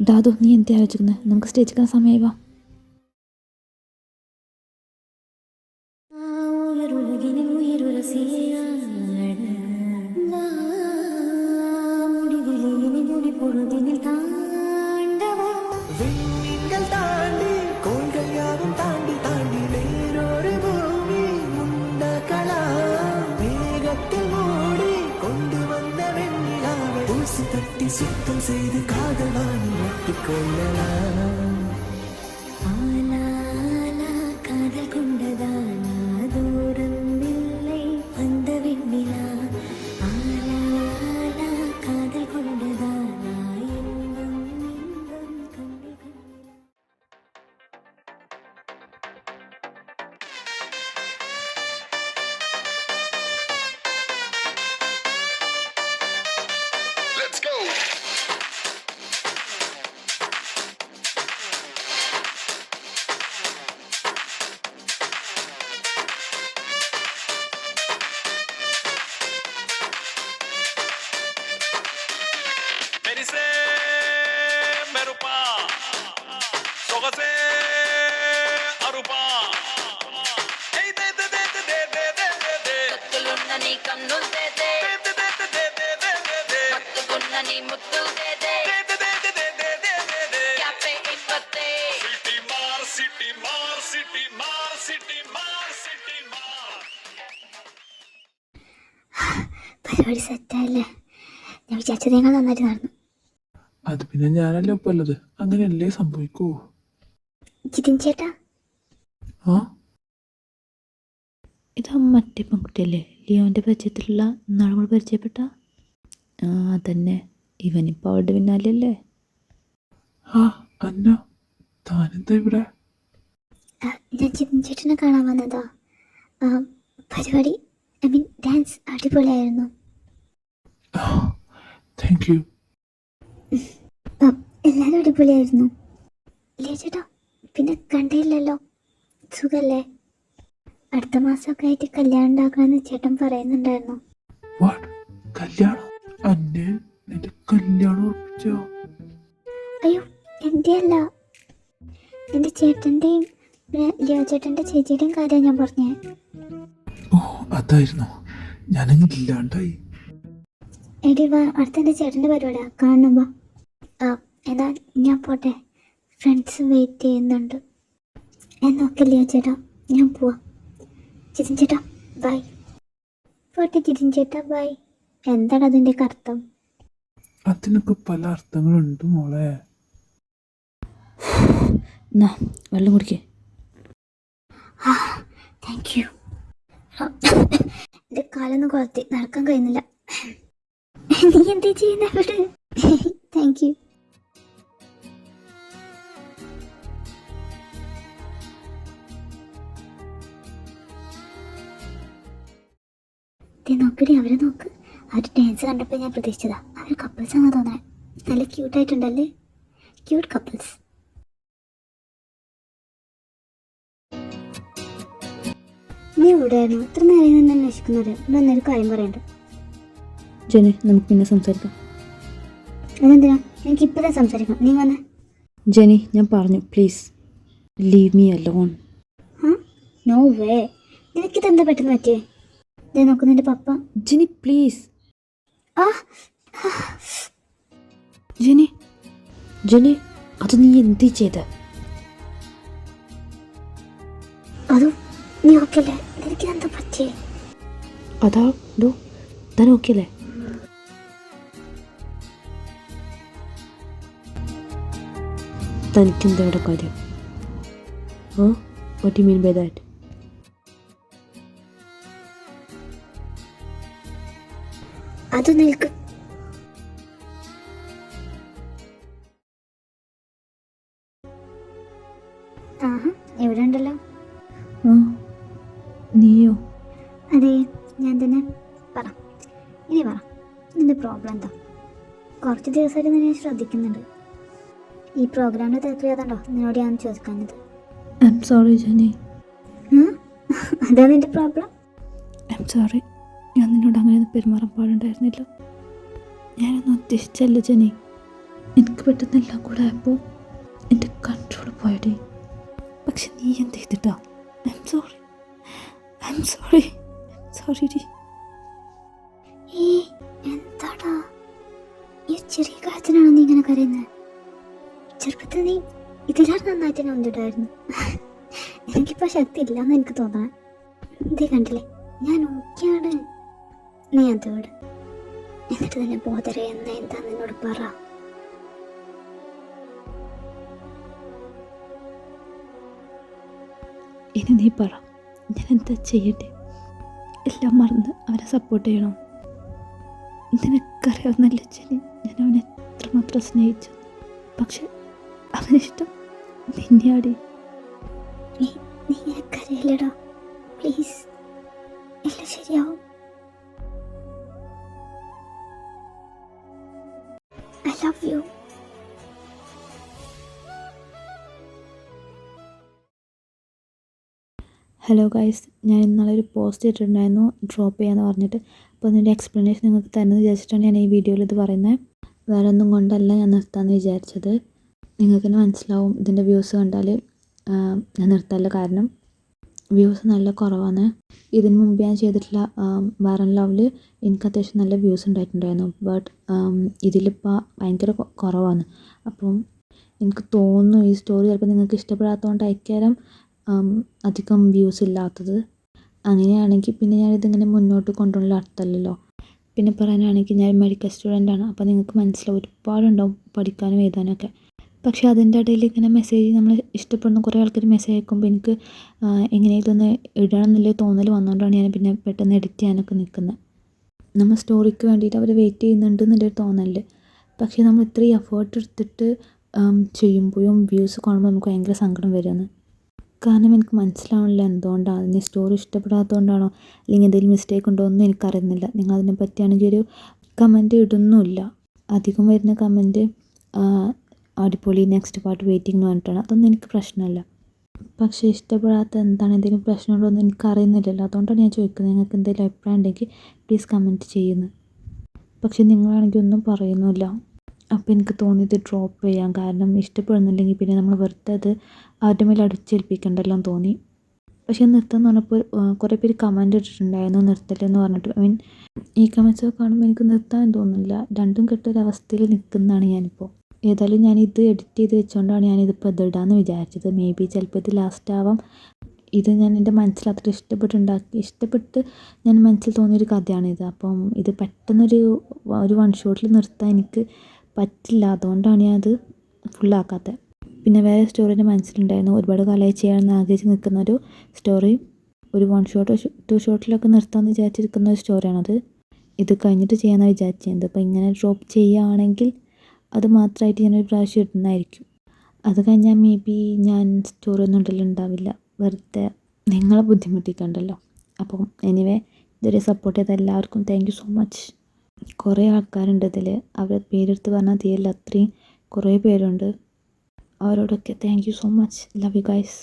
ദാദു നീ എന്താ ആലോചിക്കുന്നത്? നമുക്ക് സ്റ്റേജിൽ സമയമായി വാ. சுத்தம் செய்து காதலானி மாட்டிக்கொள்ளலாம். காதல் கொண்டதானா தூரம் இல்லை அந்த வெண்ணிலா. காதல் கொண்டதானா இன்பம் இன்பம் கண்ணில் പരിപാടി സെറ്റായില്ലേ? ഞാൻ വിചാരിച്ചതേക്കാൾ നന്നായിട്ട് നടന്നു. അത് പിന്നെ ഞാനല്ലേ ഒപ്പല്ലത്, അങ്ങനെയല്ലേ സംഭവിക്കൂ. ജിതിൻ ചേട്ടാ, ആ ഇത് മറ്റേ പെൺകുട്ടിയല്ലേ, ലിയോൻ്റെ പരിചയത്തിലുള്ള നാളുകൾ പരിചയപ്പെട്ട? ആ തന്നെ, ഇവനിപ്പോൾ അവളുടെ പിന്നാലെയല്ലേ? ആ അന്ന, താനെന്താ ഇവിടെ? ഞാൻ ജിതിൻ ചേട്ടനെ കാണാൻ വന്നതാ. പരിപാടി ഡാൻസ് അടിപൊളിയായിരുന്നു. Thank you. എല്ലാവരും അടിപൊളിയായിരുന്നു. ലിയോ ചേട്ടാ, പിന്നെ കണ്ടില്ലല്ലോ, സുഖല്ലേ? അടുത്ത മാസമൊക്കെ ആയിട്ട് കല്യാണം ഉണ്ടാക്കാമെന്ന് ചേട്ടൻ പറയുന്നുണ്ടായിരുന്നു. കല്യാണം? അന്നെ നിന്റെ കല്യാണം ഉറപ്പിച്ചോ? അയ്യോ, എൻ്റെ അല്ല, എൻ്റെ ചേട്ടൻ്റെയും പിന്നെ ലിയോ ചേട്ടൻ്റെ ചേച്ചിയുടെയും കാര്യം ഞാൻ പറഞ്ഞേ. ഓ അതായിരുന്നു, ഞാനങ്ങ് ഇല്ലാണ്ടായി. എടി വാ, അടുത്ത എൻ്റെ ചേട്ടൻ്റെ പരിപാടിയാ, കാണണം വാ. എന്നാ ഞാൻ പോട്ടെ, ഫ്രണ്ട്സ് വെയിറ്റ് ചെയ്യുന്നുണ്ട്. എന്നൊക്കെ ലിയോ ചേട്ടാ, ഞാൻ പോവാ. ജിതിൻ ചേട്ടാ ബൈ. പോട്ടെ ജിതിൻ ചേട്ടാ ബൈ. എന്താണ് അതിൻ്റെ അർത്ഥം? അതിനൊക്കെ പല അർത്ഥങ്ങളുണ്ട് മോളെ. എന്നാ വെള്ളം കുടിക്കേ. Thank you. എൻ്റെ കാലൊന്നും കൊളത്തി നടക്കാൻ കഴിയുന്നില്ല. നീ എന്താ ചെയ്യുന്ന? Thank you. നോക്കടി, അവരെ നോക്ക്. അവർ ഡാൻസ് കണ്ടപ്പോൾ ഞാൻ പ്രതീക്ഷിച്ചതാ അവർ കപ്പിൾസ് ആണെന്ന് തോന്നാൻ. നല്ല ക്യൂട്ടായിട്ടുണ്ടല്ലേ, ക്യൂട്ട് കപ്പിൾസ്. നീ എവിടെയായിരുന്നു? ഇത്ര നേരം നിന്ന് അന്വേഷിക്കുന്നത്. എന്നൊരു കാര്യം പറയണ്ട ജെനി, നമുക്ക് പിന്നെ സംസാരിക്കാം. അതെന്തിനാ? എനിക്ക് ഇപ്പോഴേ സംസാരിക്കാം, നീ വന്നേ. ജെനി, ഞാൻ പറഞ്ഞു, please leave me alone. No way, നിനക്കിതെന്താ പെട്ടെന്ന് പറ്റിയേ? ഇതേ നോക്ക് നിന്റെ പപ്പ. Jenny please. ജെനി, ജെനി, അത് നീ എന്ത് ചെയ്ത? അതും നീ ഓക്കെ അല്ലേ? നിനക്കിതെന്താ പറ്റിയേ? അതാ ഡോ താൻ ഓക്കെ അല്ലേ? തനിക്കെന്താ ഇവിടെ കാര്യം? What you mean by that? അത് നിൽക്ക്. എവിടെ ഉണ്ടല്ലോ? നീയോ? അതെ, ഞാൻ തന്നെ. പറ, ഇനി പറ, നിന്റെ പ്രോബ്ലം എന്താ? കുറച്ച് ദിവസമായിട്ട് ഞാൻ ശ്രദ്ധിക്കുന്നുണ്ട്. ഈ പ്രോഗ്രാമിൻ്റെ തിരക്കിലാതാണ്ടോ നിന്നോട് ഞാൻ ചോദിക്കാഞ്ഞത്. I'm sorry Jenny. അതാ നിന്റെ പ്രോബ്ലം? ഐ എം സോറി, ഞാൻ നിന്നോട് അങ്ങനെ പെരുമാറാൻ പാടുണ്ടായിരുന്നില്ല. ഞാനൊന്നും ഉദ്ദേശിച്ചല്ല ജെനി. എനിക്ക് പെട്ടെന്ന് എല്ലാം കൂടെ ആയപ്പോൾ എൻ്റെ കൺട്രോൾ പോയടി. പക്ഷെ നീ എന്ത് ചെയ്തിട്ടാ? ഐ എം സോറി ഡി. എന്താടാ ഈ ചെറിയ കാര്യത്തിനാണോ നീ ഇങ്ങനെ കരയുന്നത്? ചെറുപ്പത്തിൽ നീ ഇതിലാണ് നന്നായിട്ട് നൊന്നിട്ടായിരുന്നു. എനിക്കിപ്പോൾ ശക്തി ഇല്ലാന്ന് എനിക്ക് തോന്നണം. ഇതേ കണ്ടില്ലേ, ഞാൻ ഓക്കെയാണ്. നീ അതോട് എന്നിട്ട് തന്നെ ബോധര എന്ന എന്താ നിന്നോട് പറ. ഇനി നീ പറ, ഞാൻ എന്താ ചെയ്യട്ടെ? എല്ലാം മറന്ന് അവനെ സപ്പോർട്ട് ചെയ്യണോ? നിനക്കറിയാവുന്നല്ല ജനി, ഞാൻ അവനെ എത്രമാത്രം സ്നേഹിച്ചു. പക്ഷെ അവനിഷ്ടം നിന്നെയാടി. നീ ഇങ്ങനെ കരയില്ലടാ, പ്ലീസ്. എല്ലാം ശരിയാവും. I love you. Hello guys, ഞാൻ ഇന്നലെ ഒരു പോസ്റ്റ് ഇട്ടിട്ടുണ്ടായിരുന്നു ഡ്രോപ്പ് ചെയ്യാന്ന് പറഞ്ഞിട്ട്. അപ്പോൾ അതിൻ്റെ എക്സ്പ്ലനേഷൻ നിങ്ങൾക്ക് തരുന്നത് വിചാരിച്ചിട്ടാണ് ഞാൻ ഈ വീഡിയോയിൽ ഇത് പറയുന്നത്. വേറെ ഒന്നും കൊണ്ടല്ല ഞാൻ നിർത്താമെന്ന് വിചാരിച്ചത്. നിങ്ങൾക്ക് തന്നെ മനസ്സിലാവും ഇതിൻ്റെ വ്യൂസ് കണ്ടാൽ ഞാൻ നിർത്താനുള്ള കാരണം. വ്യൂസ് നല്ല കുറവാണ്. ഇതിന് മുമ്പ് ഞാൻ ചെയ്തിട്ടുള്ള വാറൻ ലവിൽ എനിക്ക് അത്യാവശ്യം നല്ല വ്യൂസ് ഉണ്ടായിട്ടുണ്ടായിരുന്നു. ബട്ട് ഇതിലിപ്പോൾ ഭയങ്കര കുറവാണ്. അപ്പം എനിക്ക് തോന്നുന്നു ഈ സ്റ്റോറി ചിലപ്പോൾ നിങ്ങൾക്ക് ഇഷ്ടപ്പെടാത്തതുകൊണ്ടായിരിക്കാം അധികം വ്യൂസ് ഇല്ലാത്തത്. അങ്ങനെയാണെങ്കിൽ പിന്നെ ഞാനിതിങ്ങനെ മുന്നോട്ട് കൊണ്ടുപോകാനുള്ള അർത്ഥമല്ലല്ലോ. പിന്നെ പറയാനാണെങ്കിൽ ഞാൻ മെഡിക്കൽ സ്റ്റുഡൻ്റാണ്. അപ്പോൾ നിങ്ങൾക്ക് മനസ്സിലാവും ഒരുപാടുണ്ടാവും പഠിക്കാനും എഴുതാനൊക്കെ. പക്ഷേ അതിൻ്റെ ഇടയിൽ ഇങ്ങനെ മെസ്സേജ് നമ്മൾ ഇഷ്ടപ്പെടുന്ന കുറേ ആൾക്കാർ മെസ്സേജ് അയക്കുമ്പോൾ എനിക്ക് എങ്ങനെ ഇതൊന്ന് ഇടണം എന്നുള്ള തോന്നൽ വന്നുകൊണ്ടാണ് ഞാൻ പിന്നെ പെട്ടെന്ന് എഡിറ്റ് ചെയ്യാനൊക്കെ നിൽക്കുന്നത്. നമ്മൾ സ്റ്റോറിക്ക് വേണ്ടിയിട്ട് അവർ വെയിറ്റ് ചെയ്യുന്നുണ്ട് എന്നുള്ളൊരു തോന്നൽ. പക്ഷേ നമ്മൾ ഇത്രയും എഫേർട്ട് എടുത്തിട്ട് ചെയ്യുമ്പോഴും വ്യൂസ് കാണുമ്പോൾ നമുക്ക് ഭയങ്കര സങ്കടം വരുമെന്ന്. കാരണം എനിക്ക് മനസ്സിലാവണില്ല എന്തുകൊണ്ടാണ്. അതിന് സ്റ്റോറി ഇഷ്ടപ്പെടാത്തതുകൊണ്ടാണോ അല്ലെങ്കിൽ എന്തെങ്കിലും മിസ്റ്റേക്ക് ഉണ്ടോ ഒന്നും എനിക്കറിയുന്നില്ല. നിങ്ങളതിനെ പറ്റിയാണെങ്കിൽ ഒരു കമൻറ്റ് ഇടുന്നുമില്ല. അധികം വരുന്ന കമൻറ്റ് അടിപൊളി, നെക്സ്റ്റ് പാർട്ട് വെയിറ്റിംഗ് എന്ന് പറഞ്ഞിട്ടാണ്. അതൊന്നും എനിക്ക് പ്രശ്നമല്ല. പക്ഷേ ഇഷ്ടപ്പെടാത്ത എന്താണ്, എന്തെങ്കിലും പ്രശ്നമുണ്ടോ എന്ന് എനിക്കറിയുന്നില്ലല്ലോ. അതുകൊണ്ടാണ് ഞാൻ ചോദിക്കുന്നത്. നിങ്ങൾക്ക് എന്തെങ്കിലും അഭിപ്രായം ഉണ്ടെങ്കിൽ പ്ലീസ് കമൻറ്റ് ചെയ്യുന്നു. പക്ഷേ നിങ്ങളാണെങ്കിൽ ഒന്നും പറയുന്നില്ല. അപ്പോൾ എനിക്ക് തോന്നിയത് ഡ്രോപ്പ് ചെയ്യാം. കാരണം ഇഷ്ടപ്പെടുന്നില്ലെങ്കിൽ പിന്നെ നമ്മൾ വെറുതെ അത് അവരുടെ മേലെ അടിച്ചേൽപ്പിക്കണ്ടല്ലോ എന്ന് തോന്നി. പക്ഷേ നിർത്താമെന്ന് പറഞ്ഞപ്പോൾ കുറേ പേര് കമൻറ്റ് ഇട്ടിട്ടുണ്ടായിരുന്നു നിർത്തലെന്ന് പറഞ്ഞിട്ട്. ഈ കമൻറ്റ്സൊക്കെ കാണുമ്പോൾ എനിക്ക് നിർത്താൻ തോന്നുന്നില്ല. രണ്ടും കെട്ടൊരവസ്ഥയിൽ നിൽക്കുന്നതാണ് ഞാനിപ്പോൾ. ഏതായാലും ഞാനിത് എഡിറ്റ് ചെയ്ത് വെച്ചുകൊണ്ടാണ് ഞാനിതിപ്പോൾ ഇതിടാമെന്ന് വിചാരിച്ചത്. മേ ബി ചിലപ്പോൾ ഇത് ലാസ്റ്റ് ആവാം. ഇത് ഞാൻ എൻ്റെ മനസ്സിൽ അത്ര ഇഷ്ടപ്പെട്ട് ഞാൻ മനസ്സിൽ തോന്നിയൊരു കഥയാണിത്. അപ്പം ഇത് പെട്ടെന്നൊരു വൺ ഷോട്ടിൽ നിർത്താൻ എനിക്ക് പറ്റില്ല. അതുകൊണ്ടാണ് ഞാനത് ഫുള്ളാക്കാത്തത്. പിന്നെ വേറെ സ്റ്റോറി എൻ്റെ മനസ്സിലുണ്ടായിരുന്നു. ഒരുപാട് കാലമായി ചെയ്യാമെന്ന് ആഗ്രഹിച്ച് നിൽക്കുന്ന ഒരു സ്റ്റോറി. ഒരു 1 ഷോട്ടോ 2 ഷോട്ടിലൊക്കെ നിർത്താമെന്ന് വിചാരിച്ചിരിക്കുന്ന ഒരു സ്റ്റോറിയാണത്. ഇത് കഴിഞ്ഞിട്ട് ചെയ്യാമെന്നാണ് വിചാരിച്ചത്. അപ്പോൾ ഇങ്ങനെ ഡ്രോപ്പ് ചെയ്യുകയാണെങ്കിൽ അത് മാത്രമായിട്ട് ഞാനൊരു പ്രാവശ്യം ഇടുന്നതായിരിക്കും. അത് കഴിഞ്ഞാൽ മേ ബി ഞാൻ സ്റ്റോറി ഒന്നും ഇടലുണ്ടാവില്ല. വെറുതെ നിങ്ങളെ ബുദ്ധിമുട്ടിക്കണ്ടല്ലോ. അപ്പം എനിവേ ഇതുവരെ സപ്പോർട്ട് ചെയ്ത എല്ലാവർക്കും താങ്ക് യു സോ മച്ച്. കുറേ ആൾക്കാരുണ്ട് ഇതിൽ. അവരുടെ പേരെടുത്ത് പറഞ്ഞാൽ തീരില്ല, അത്രയും കുറേ പേരുണ്ട്. അവരോടൊക്കെ thank you so much. Love you guys.